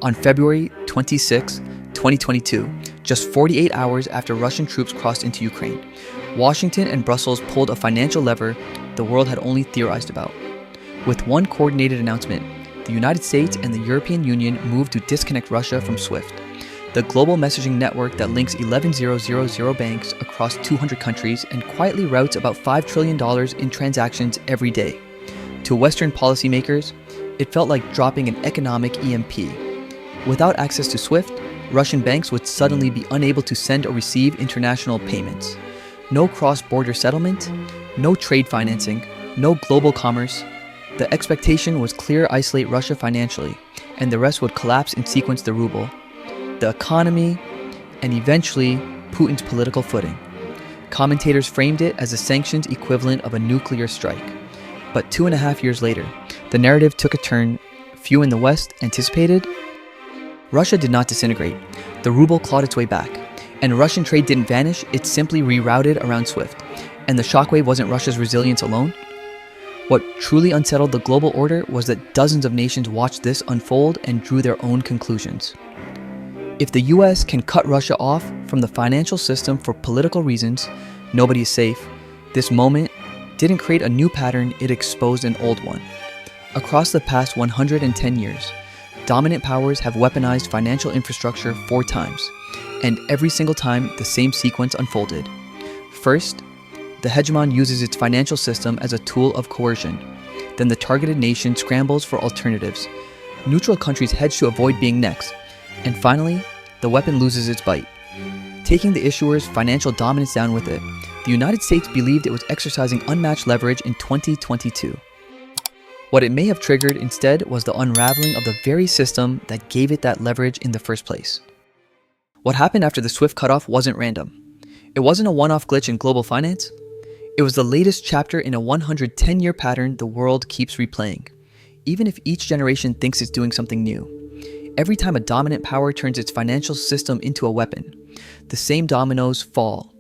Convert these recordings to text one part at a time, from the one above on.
On February 26, 2022, just 48 hours after Russian troops crossed into Ukraine, Washington and Brussels pulled a financial lever the world had only theorized about. With one coordinated announcement, the United States and the European Union moved to disconnect Russia from SWIFT, the global messaging network that links 11,000 banks across 200 countries and quietly routes about $5 trillion in transactions every day. To Western policymakers, it felt like dropping an economic EMP. Without access to SWIFT, Russian banks would suddenly be unable to send or receive international payments. No cross-border settlement, no trade financing, no global commerce. The expectation was clear: isolate Russia financially, and the rest would collapse in sequence: the ruble, the economy, and eventually Putin's political footing. Commentators framed it as the sanctions equivalent of a nuclear strike. But 2.5 years later, the narrative took a turn few in the West anticipated. Russia did not disintegrate. The ruble clawed its way back. And Russian trade didn't vanish, it simply rerouted around SWIFT. And the shockwave wasn't Russia's resilience alone. What truly unsettled the global order was that dozens of nations watched this unfold and drew their own conclusions. If the US can cut Russia off from the financial system for political reasons, nobody is safe. This moment didn't create a new pattern, it exposed an old one. Across the past 110 years, dominant powers have weaponized financial infrastructure 4 times, and every single time the same sequence unfolded. First, the hegemon uses its financial system as a tool of coercion. Then the targeted nation scrambles for alternatives. Neutral countries hedge to avoid being next. And finally, the weapon loses its bite, taking the issuer's financial dominance down with it. The United States believed it was exercising unmatched leverage in 2022. What it may have triggered instead was the unraveling of the very system that gave it that leverage in the first place. What happened after the SWIFT cutoff wasn't random. It wasn't a one-off glitch in global finance. It was the latest chapter in a 110-year pattern the world keeps replaying, even if each generation thinks it's doing something new. Every time a dominant power turns its financial system into a weapon, the same dominoes fall.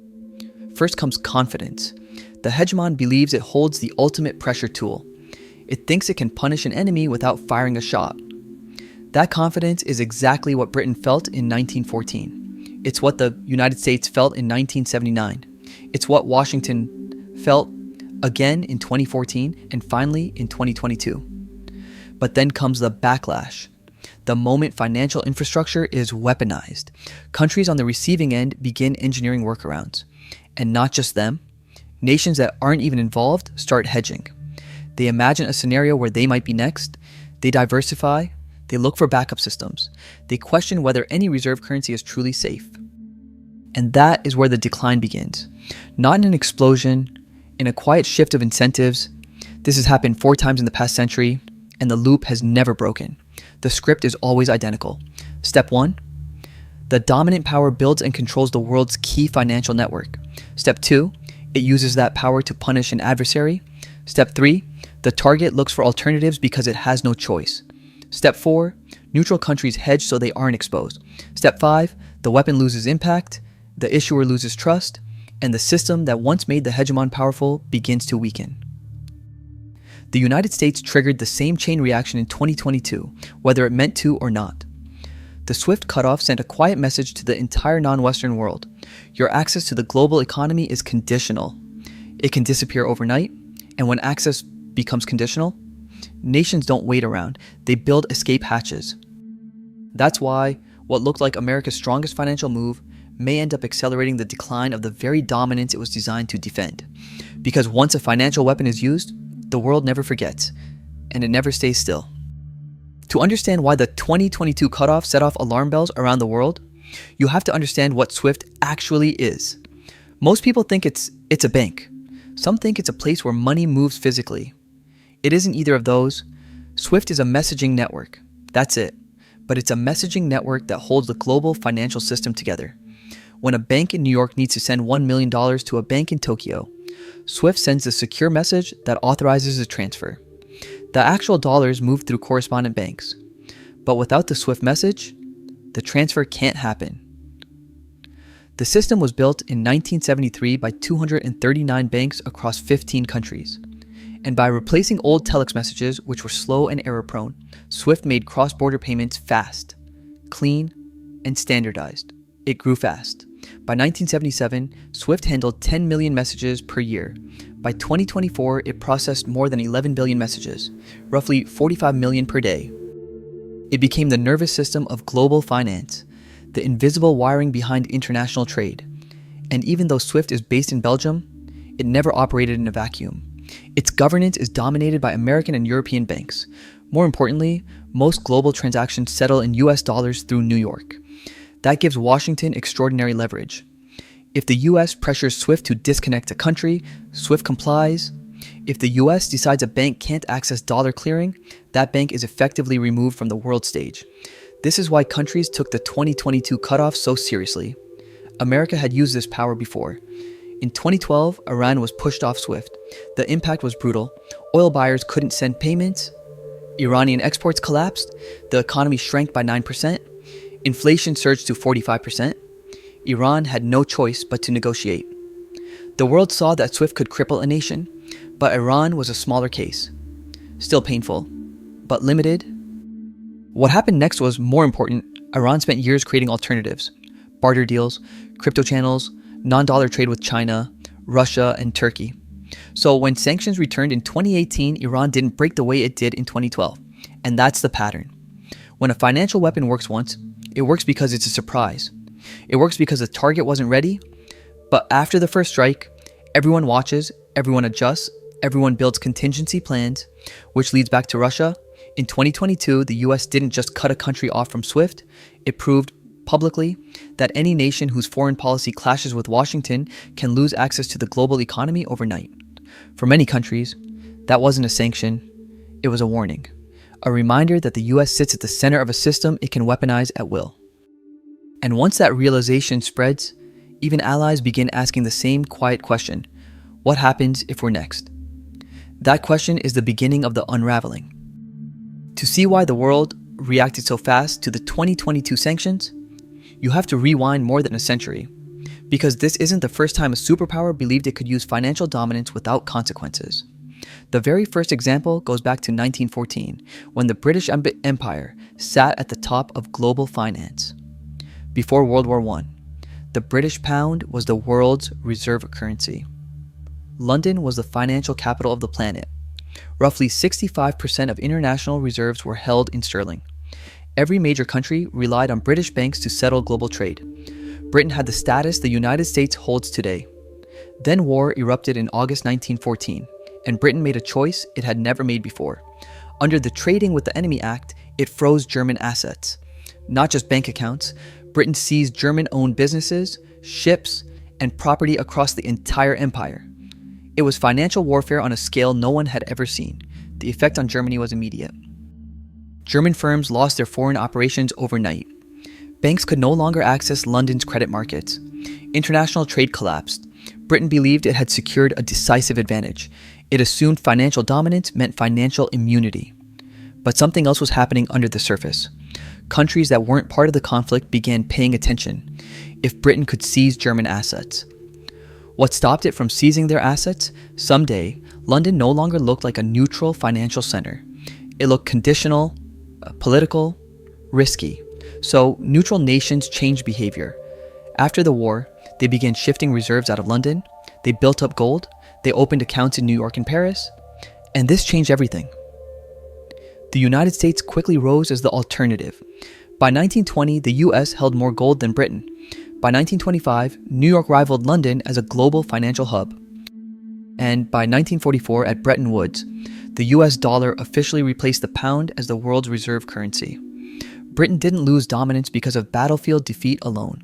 First comes confidence. The hegemon believes it holds the ultimate pressure tool. It thinks it can punish an enemy without firing a shot. That confidence is exactly what Britain felt in 1914. It's what the United States felt in 1979. It's what Washington felt again in 2014 and finally in 2022. But then comes the backlash. The moment financial infrastructure is weaponized, countries on the receiving end begin engineering workarounds. And not just them. Nations that aren't even involved start hedging. They imagine a scenario where they might be next. They diversify. They look for backup systems. They question whether any reserve currency is truly safe. And that is where the decline begins. Not in an explosion, in a quiet shift of incentives. This has happened 4 times in the past century, and the loop has never broken. The script is always identical. Step 1, the dominant power builds and controls the world's key financial network. Step 2, it uses that power to punish an adversary. Step 3, the target looks for alternatives because it has no choice. Step 4, neutral countries hedge so they aren't exposed. Step 5, the weapon loses impact, the issuer loses trust, and the system that once made the hegemon powerful begins to weaken. The United States triggered the same chain reaction in 2022, whether it meant to or not. The SWIFT cutoff sent a quiet message to the entire non-Western world. Your access to the global economy is conditional. It can disappear overnight, and when access becomes conditional, nations don't wait around. They build escape hatches. That's why what looked like America's strongest financial move may end up accelerating the decline of the very dominance it was designed to defend. Because once a financial weapon is used, the world never forgets, and it never stays still. To understand why the 2022 cutoff set off alarm bells around the world, you have to understand what SWIFT actually is. Most people think it's a bank. Some think it's a place where money moves physically. It isn't either of those. SWIFT is a messaging network. That's it. But it's a messaging network that holds the global financial system together. When a bank in New York needs to send $1 million to a bank in Tokyo, SWIFT sends a secure message that authorizes the transfer. The actual dollars move through correspondent banks. But without the SWIFT message, the transfer can't happen. The system was built in 1973 by 239 banks across 15 countries. And by replacing old telex messages, which were slow and error-prone, SWIFT made cross-border payments fast. clean, and standardized. It grew fast. By 1977, SWIFT handled 10 million messages per year. By 2024, it processed more than 11 billion messages, roughly 45 million per day. It became the nervous system of global finance, the invisible wiring behind international trade. And even though SWIFT is based in Belgium, it never operated in a vacuum. Its governance is dominated by American and European banks. More importantly, most global transactions settle in US dollars through New York. That gives Washington extraordinary leverage. If the US pressures SWIFT to disconnect a country, SWIFT complies. If the US decides a bank can't access dollar clearing, that bank is effectively removed from the world stage. This is why countries took the 2022 cutoff so seriously. America had used this power before. In 2012, Iran was pushed off SWIFT. The impact was brutal. Oil buyers couldn't send payments. Iranian exports collapsed. The economy shrank by 9%. Inflation surged to 45%. Iran had no choice but to negotiate. The world saw that SWIFT could cripple a nation, but Iran was a smaller case. Still painful, but limited. What happened next was more important. Iran spent years creating alternatives, barter deals, crypto channels, non-dollar trade with China, Russia, and Turkey. So when sanctions returned in 2018, Iran didn't break the way it did in 2012. And that's the pattern. When a financial weapon works once, it works because it's a surprise. It works because the target wasn't ready, but after the first strike, everyone watches, everyone adjusts, everyone builds contingency plans, which leads back to Russia. In 2022, the US didn't just cut a country off from SWIFT, it proved publicly that any nation whose foreign policy clashes with Washington can lose access to the global economy overnight. For many countries, that wasn't a sanction, it was a warning. A reminder that the US sits at the center of a system it can weaponize at will. And once that realization spreads, even allies begin asking the same quiet question: what happens if we're next? That question is the beginning of the unraveling. To see why the world reacted so fast to the 2022 sanctions, you have to rewind more than a century. Because this isn't the first time a superpower believed it could use financial dominance without consequences. The very first example goes back to 1914, when the British Empire sat at the top of global finance. Before World War I, the British pound was the world's reserve currency. London was the financial capital of the planet. Roughly 65% of international reserves were held in sterling. Every major country relied on British banks to settle global trade. Britain had the status the United States holds today. Then war erupted in August 1914, and Britain made a choice it had never made before. Under the Trading with the Enemy Act, it froze German assets. Not just bank accounts, Britain seized German-owned businesses, ships, and property across the entire empire. It was financial warfare on a scale no one had ever seen. The effect on Germany was immediate. German firms lost their foreign operations overnight. Banks could no longer access London's credit markets. International trade collapsed. Britain believed it had secured a decisive advantage. It assumed financial dominance meant financial immunity. But something else was happening under the surface. Countries that weren't part of the conflict began paying attention. If Britain could seize German assets. What stopped it from seizing their assets? Someday, London no longer looked like a neutral financial center. It looked conditional, political, risky. So neutral nations changed behavior. After the war, they began shifting reserves out of London. They built up gold. They opened accounts in New York and Paris. And this changed everything. The United States quickly rose as the alternative. By 1920, the US held more gold than Britain. By 1925, New York rivaled London as a global financial hub. And by 1944, at Bretton Woods, the US dollar officially replaced the pound as the world's reserve currency. Britain didn't lose dominance because of battlefield defeat alone.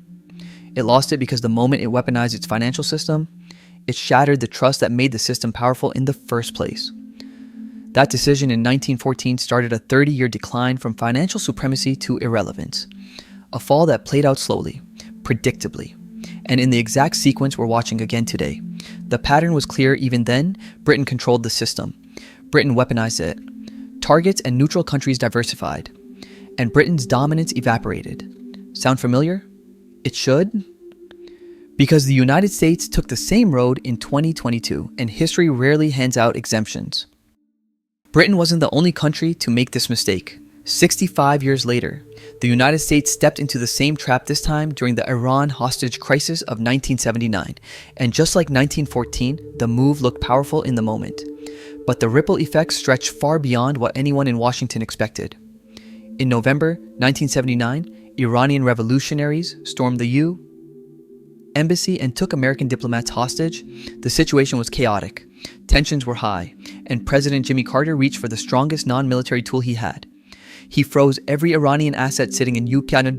It lost it because the moment it weaponized its financial system, it shattered the trust that made the system powerful in the first place. That decision in 1914 started a 30-year decline from financial supremacy to irrelevance. A fall that played out slowly, predictably, and in the exact sequence we're watching again today. The pattern was clear even then. Britain controlled the system. Britain weaponized it. Targets and neutral countries diversified. And Britain's dominance evaporated. Sound familiar? It should? Because the United States took the same road in 2022, and history rarely hands out exemptions. Britain wasn't the only country to make this mistake. 65 years later, the United States stepped into the same trap, this time during the Iran hostage crisis of 1979. And just like 1914, the move looked powerful in the moment. But the ripple effects stretched far beyond what anyone in Washington expected. In November 1979, Iranian revolutionaries stormed the U.S. embassy and took American diplomats hostage. The situation was chaotic. Tensions were high, and President Jimmy Carter reached for the strongest non-military tool he had. He froze every Iranian asset sitting in U.S.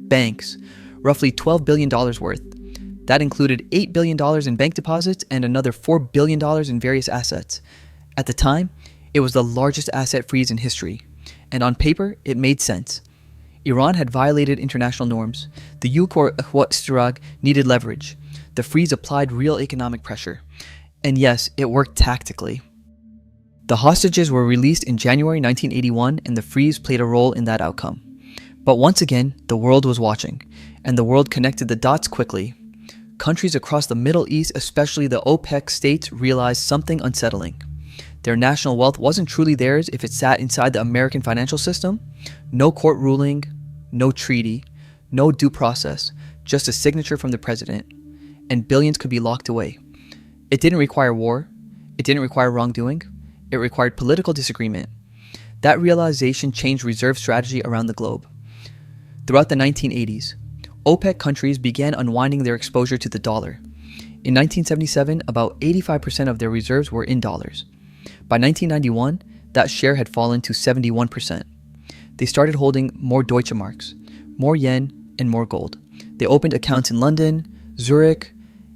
banks, roughly $12 billion worth. That included $8 billion in bank deposits and another $4 billion in various assets. At the time, it was the largest asset freeze in history, and on paper, it made sense. Iran had violated international norms. The U.S. needed leverage. The freeze applied real economic pressure. And yes, it worked tactically. The hostages were released in January 1981, and the freeze played a role in that outcome. But once again, the world was watching, and the world connected the dots quickly. Countries across the Middle East, especially the OPEC states, realized something unsettling. Their national wealth wasn't truly theirs if it sat inside the American financial system. No court ruling, no treaty, no due process, just a signature from the president, and billions could be locked away. It didn't require war. It didn't require wrongdoing. It required political disagreement. That realization changed reserve strategy around the globe. Throughout the 1980s, OPEC countries began unwinding their exposure to the dollar. In 1977, about 85% of their reserves were in dollars. By 1991, that share had fallen to 71%. They started holding more Deutsche Marks, more yen, and more gold. They opened accounts in London, Zurich,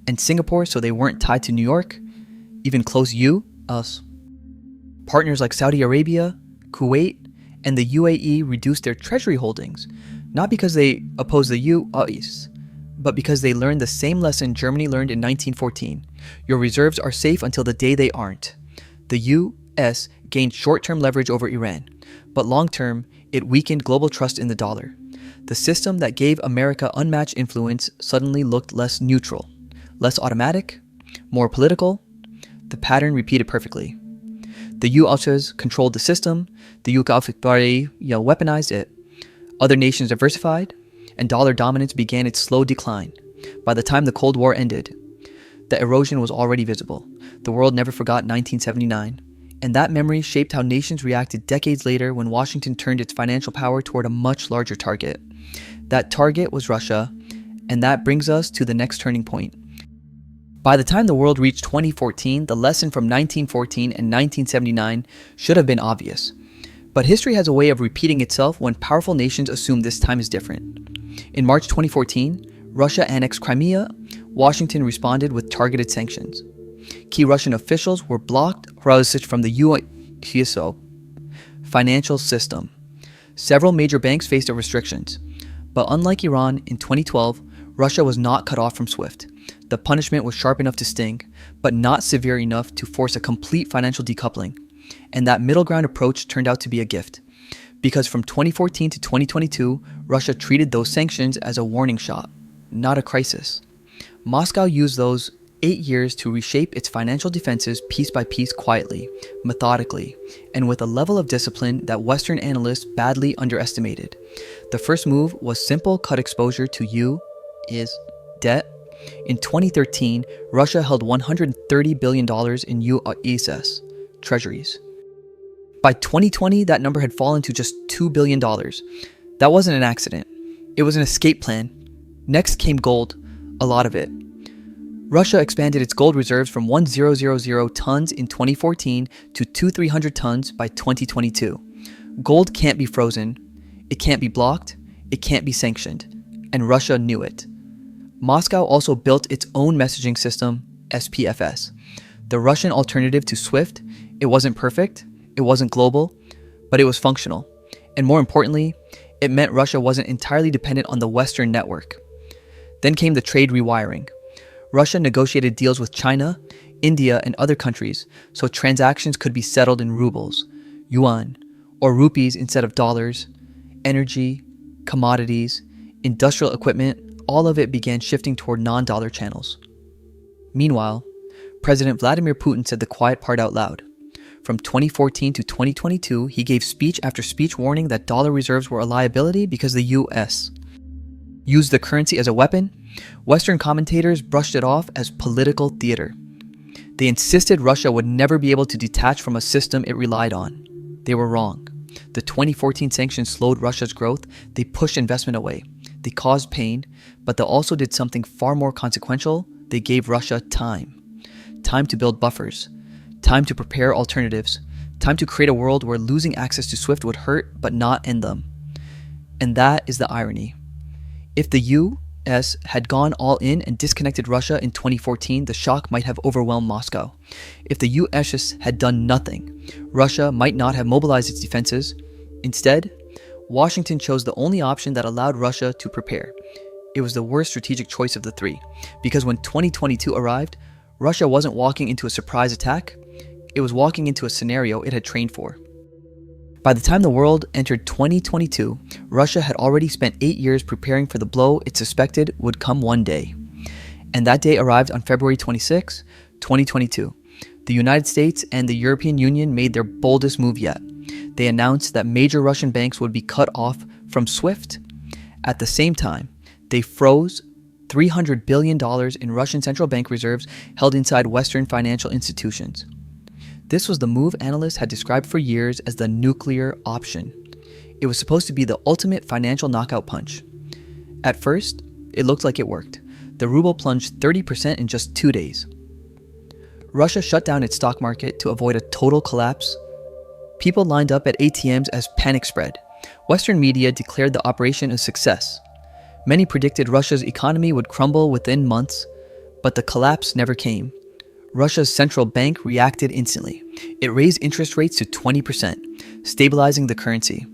and Singapore so they weren't tied to New York, even close us. Partners like Saudi Arabia, Kuwait, and the UAE reduced their treasury holdings, not because they opposed the U.S., but because they learned the same lesson Germany learned in 1914. Your reserves are safe until the day they aren't. The U.S. gained short-term leverage over Iran, but long-term, it weakened global trust in the dollar. The system that gave America unmatched influence suddenly looked less neutral, less automatic, more political. The pattern repeated perfectly. The U.S. controlled the system, the U.S. weaponized it. Other nations diversified, and dollar dominance began its slow decline. By the time the Cold War ended, the erosion was already visible. The world never forgot 1979, and that memory shaped how nations reacted decades later when Washington turned its financial power toward a much larger target. That target was Russia, and that brings us to the next turning point. By the time the world reached 2014, the lesson from 1914 and 1979 should have been obvious. But history has a way of repeating itself when powerful nations assume this time is different. In March 2014, Russia annexed Crimea. Washington responded with targeted sanctions. Key Russian officials were blocked from the U.S. financial system. Several major banks faced restrictions. But unlike Iran in 2012, Russia was not cut off from SWIFT. The punishment was sharp enough to sting, but not severe enough to force a complete financial decoupling. And that middle ground approach turned out to be a gift. Because from 2014 to 2022, Russia treated those sanctions as a warning shot, not a crisis. Moscow used those 8 years to reshape its financial defenses piece by piece, quietly, methodically, and with a level of discipline that Western analysts badly underestimated. The first move was simple: cut exposure to U.S. debt. In 2013, Russia held $130 billion in U.S. treasuries. By 2020, that number had fallen to just $2 billion. That wasn't an accident. It was an escape plan. Next came gold, a lot of it. Russia expanded its gold reserves from 1,000 tons in 2014 to 2,300 tons by 2022. Gold can't be frozen. It can't be blocked. It can't be sanctioned. And Russia knew it. Moscow also built its own messaging system, SPFS. The Russian alternative to SWIFT. It wasn't perfect. It wasn't global, but it was functional. And more importantly, it meant Russia wasn't entirely dependent on the Western network. Then came the trade rewiring. Russia negotiated deals with China, India, and other countries so transactions could be settled in rubles, yuan, or rupees instead of dollars. Energy, commodities, industrial equipment, all of it began shifting toward non-dollar channels. Meanwhile, President Vladimir Putin said the quiet part out loud. From 2014 to 2022, he gave speech after speech warning that dollar reserves were a liability because the US used the currency as a weapon. Western commentators brushed it off as political theater. They insisted Russia would never be able to detach from a system it relied on. They were wrong. The 2014 sanctions slowed Russia's growth. They pushed investment away. They caused pain, but they also did something far more consequential. They gave Russia time. Time to build buffers. Time to prepare alternatives. Time to create a world where losing access to SWIFT would hurt but not end them. And that is the irony. If the US had gone all in and disconnected Russia in 2014, the shock might have overwhelmed Moscow. If the US had done nothing, Russia might not have mobilized its defenses. Instead, Washington chose the only option that allowed Russia to prepare. It was the worst strategic choice of the three, because when 2022 arrived, Russia wasn't walking into a surprise attack, it was walking into a scenario it had trained for. By the time the world entered 2022, Russia had already spent 8 years preparing for the blow it suspected would come one day. And that day arrived on February 26, 2022. The United States and the European Union made their boldest move yet. They announced that major Russian banks would be cut off from SWIFT. At the same time, they froze $300 billion in Russian central bank reserves held inside Western financial institutions. This was the move analysts had described for years as the nuclear option. It was supposed to be the ultimate financial knockout punch. At first, it looked like it worked. The ruble plunged 30% in just 2 days. Russia shut down its stock market to avoid a total collapse. People lined up at ATMs as panic spread. Western media declared the operation a success. Many predicted Russia's economy would crumble within months, but the collapse never came. Russia's central bank reacted instantly. It raised interest rates to 20%, stabilizing the currency.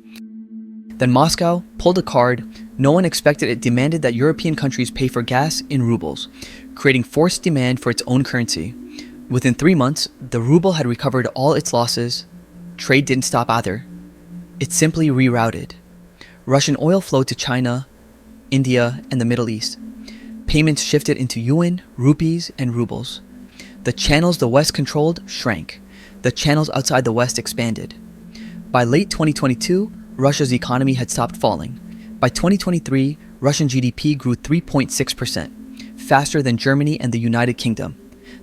Then Moscow pulled a card no one expected. It demanded that European countries pay for gas in rubles, creating forced demand for its own currency. Within 3 months, the ruble had recovered all its losses. Trade didn't stop either. It simply rerouted. Russian oil flowed to China, India, and the Middle East. Payments shifted into yuan, rupees, and rubles. The channels the West controlled shrank. The channels outside the West expanded. By late 2022, Russia's economy had stopped falling. By 2023, Russian GDP grew 3.6%, faster than Germany and the United Kingdom.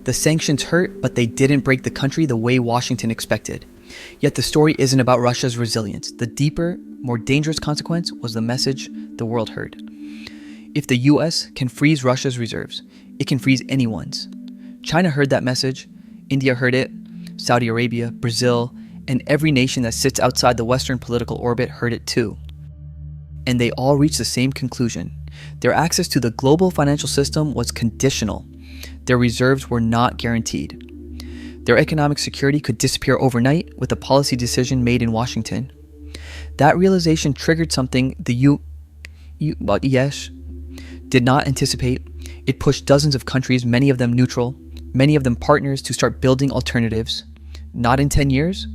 The sanctions hurt, but they didn't break the country the way Washington expected. Yet the story isn't about Russia's resilience. The deeper, more dangerous consequence was the message the world heard. If the US can freeze Russia's reserves, it can freeze anyone's. China heard that message, India heard it, Saudi Arabia, Brazil, and every nation that sits outside the Western political orbit heard it too. And they all reached the same conclusion. Their access to the global financial system was conditional. Their reserves were not guaranteed. Their economic security could disappear overnight with a policy decision made in Washington. That realization triggered something the US did not anticipate. It pushed dozens of countries, many of them neutral, many of them partners, to start building alternatives. Not in 10 years,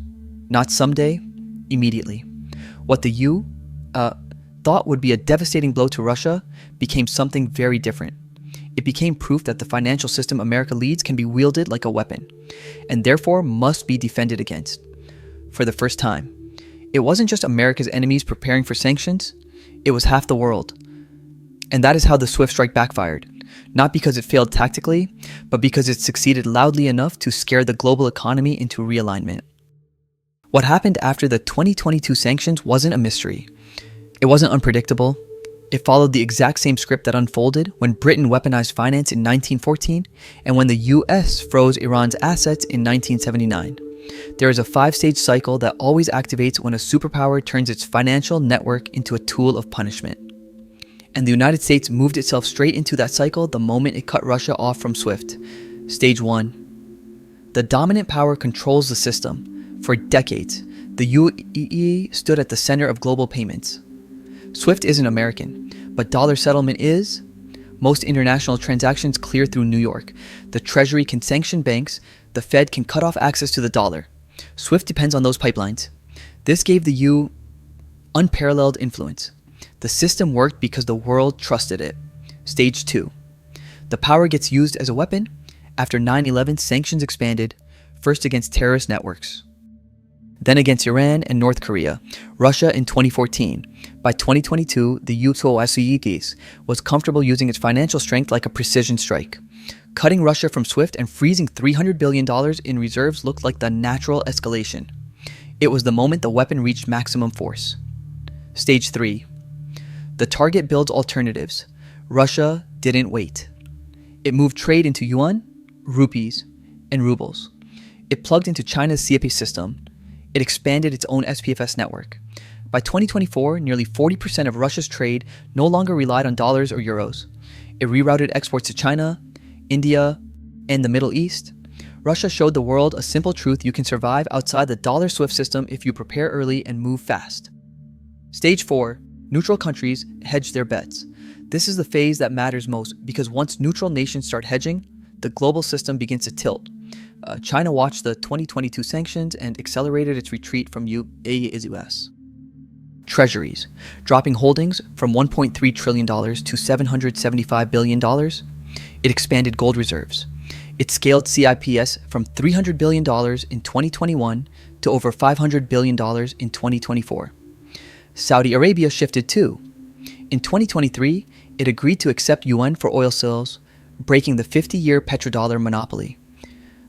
not someday, immediately. What the thought would be a devastating blow to Russia became something very different. It became proof that the financial system America leads can be wielded like a weapon, and therefore must be defended against. For the first time, it wasn't just America's enemies preparing for sanctions, it was half the world. And that is how the SWIFT strike backfired. Not because it failed tactically, but because it succeeded loudly enough to scare the global economy into realignment. What happened after the 2022 sanctions wasn't a mystery. It wasn't unpredictable. It followed the exact same script that unfolded when Britain weaponized finance in 1914 and when the US froze Iran's assets in 1979. There is a 5-stage cycle that always activates when a superpower turns its financial network into a tool of punishment. And the United States moved itself straight into that cycle the moment it cut Russia off from SWIFT. Stage 1. The dominant power controls the system. For decades, the UAE stood at the center of global payments. SWIFT isn't American, but dollar settlement is. Most international transactions clear through New York. The Treasury can sanction banks. The Fed can cut off access to the dollar. SWIFT depends on those pipelines. This gave the U unparalleled influence. The system worked because the world trusted it. Stage 2. The power gets used as a weapon. After 9/11, sanctions expanded, first against terrorist networks. then against Iran and North Korea, Russia in 2014. By 2022, the USOSUGIS was comfortable using its financial strength like a precision strike. Cutting Russia from SWIFT and freezing $300 billion in reserves looked like the natural escalation. It was the moment the weapon reached maximum force. Stage 3. The target builds alternatives. Russia didn't wait. It moved trade into yuan, rupees, and rubles. It plugged into China's CAP system. It expanded its own SPFS network. By 2024, nearly 40% of Russia's trade no longer relied on dollars or euros. It rerouted exports to China, India, and the Middle East. Russia showed the world a simple truth: you can survive outside the dollar SWIFT system if you prepare early and move fast. Stage 4. Neutral countries hedge their bets. This is the phase that matters most because once neutral nations start hedging, the global system begins to tilt. China watched the 2022 sanctions and accelerated its retreat from US. Treasuries, dropping holdings from $1.3 trillion to $775 billion. It expanded gold reserves. It scaled CIPS from $300 billion in 2021 to over $500 billion in 2024. Saudi Arabia shifted too. In 2023, it agreed to accept yuan for oil sales, breaking the 50-year petrodollar monopoly.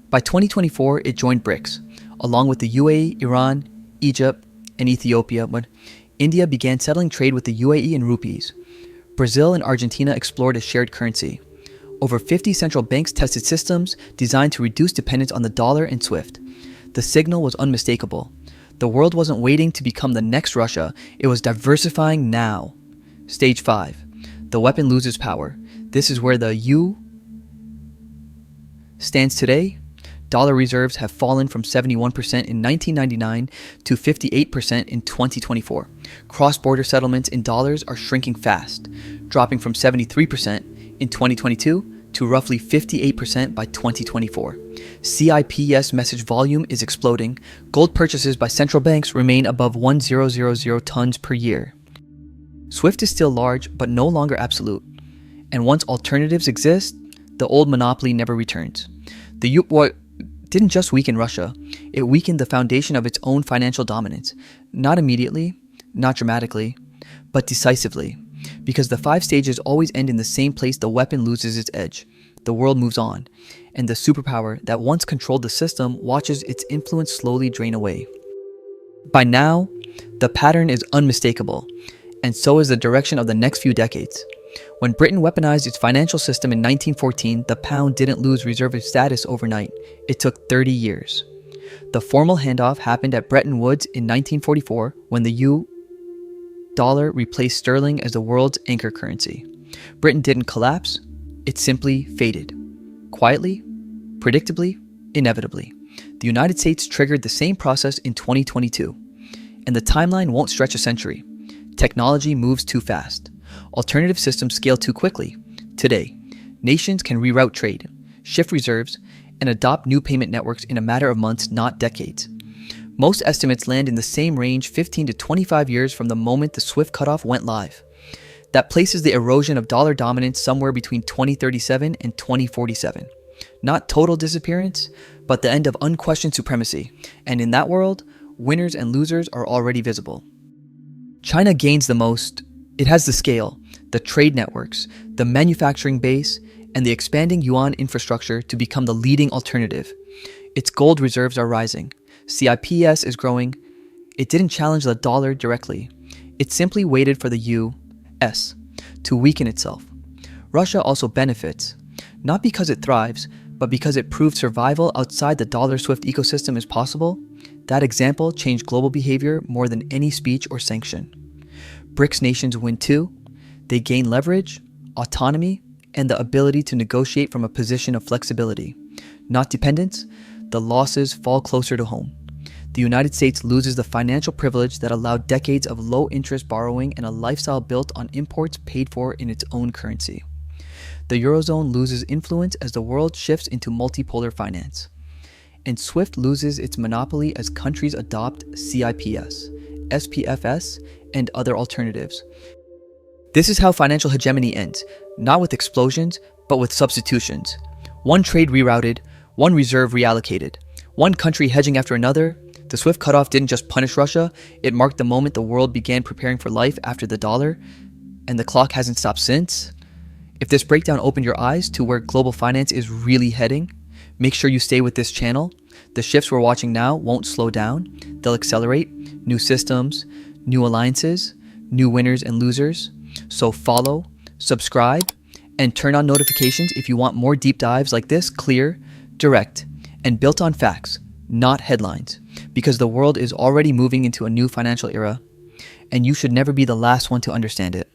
By 2024, it joined BRICS, along with the UAE, Iran, Egypt, and Ethiopia, when India began settling trade with the UAE in rupees. Brazil and Argentina explored a shared currency. Over 50 central banks tested systems designed to reduce dependence on the dollar and SWIFT. The signal was unmistakable. The world wasn't waiting to become the next Russia, it was diversifying now. Stage 5. The weapon loses power. This is where the U stands today. Dollar reserves have fallen from 71% in 1999 to 58% in 2024. Cross-border settlements in dollars are shrinking fast, dropping from 73% in 2022 to roughly 58% by 2024. CIPS message volume is exploding. Gold purchases by central banks remain above 1,000 tons per year. SWIFT is still large, but no longer absolute. And once alternatives exist, the old monopoly never returns. The U didn't just weaken Russia, it weakened the foundation of its own financial dominance. Not immediately, not dramatically, but decisively. Because the 5 stages always end in the same place, the weapon loses its edge. The world moves on, and the superpower that once controlled the system watches its influence slowly drain away. By now, the pattern is unmistakable, and so is the direction of the next few decades. When Britain weaponized its financial system in 1914, the pound didn't lose reserve status overnight. It took 30 years. The formal handoff happened at Bretton Woods in 1944 when the dollar replaced sterling as the world's anchor currency. Britain didn't collapse, it simply faded. Quietly, predictably, inevitably. The United States triggered the same process in 2022. And the timeline won't stretch a century. Technology moves too fast. Alternative systems scale too quickly. Today, nations can reroute trade, shift reserves, and adopt new payment networks in a matter of months, not decades. Most estimates land in the same range, 15 to 25 years from the moment the SWIFT cutoff went live. That places the erosion of dollar dominance somewhere between 2037 and 2047. Not total disappearance, but the end of unquestioned supremacy. And in that world, winners and losers are already visible. China gains the most. It has the scale, the trade networks, the manufacturing base, and the expanding yuan infrastructure to become the leading alternative. Its gold reserves are rising. CIPS is growing. It didn't challenge the dollar directly. It simply waited for the US to weaken itself. Russia also benefits, not because it thrives, but because it proved survival outside the dollar SWIFT ecosystem is possible. That example changed global behavior more than any speech or sanction. BRICS nations win too. They gain leverage, autonomy, and the ability to negotiate from a position of flexibility. Not dependence, the losses fall closer to home. The United States loses the financial privilege that allowed decades of low-interest borrowing and a lifestyle built on imports paid for in its own currency. The Eurozone loses influence as the world shifts into multipolar finance. And SWIFT loses its monopoly as countries adopt CIPS, SPFS, and other alternatives. This is how financial hegemony ends, not with explosions, but with substitutions. One trade rerouted, one reserve reallocated, one country hedging after another. The swift cutoff didn't just punish Russia, it marked the moment the world began preparing for life after the dollar, and the clock hasn't stopped since. If this breakdown opened your eyes to where global finance is really heading, make sure you stay with this channel. The shifts we're watching now won't slow down, they'll accelerate. New systems, new alliances, new winners and losers. So follow, subscribe, and turn on notifications if you want more deep dives like this, clear, direct, and built on facts, not headlines, because the world is already moving into a new financial era, and you should never be the last one to understand it.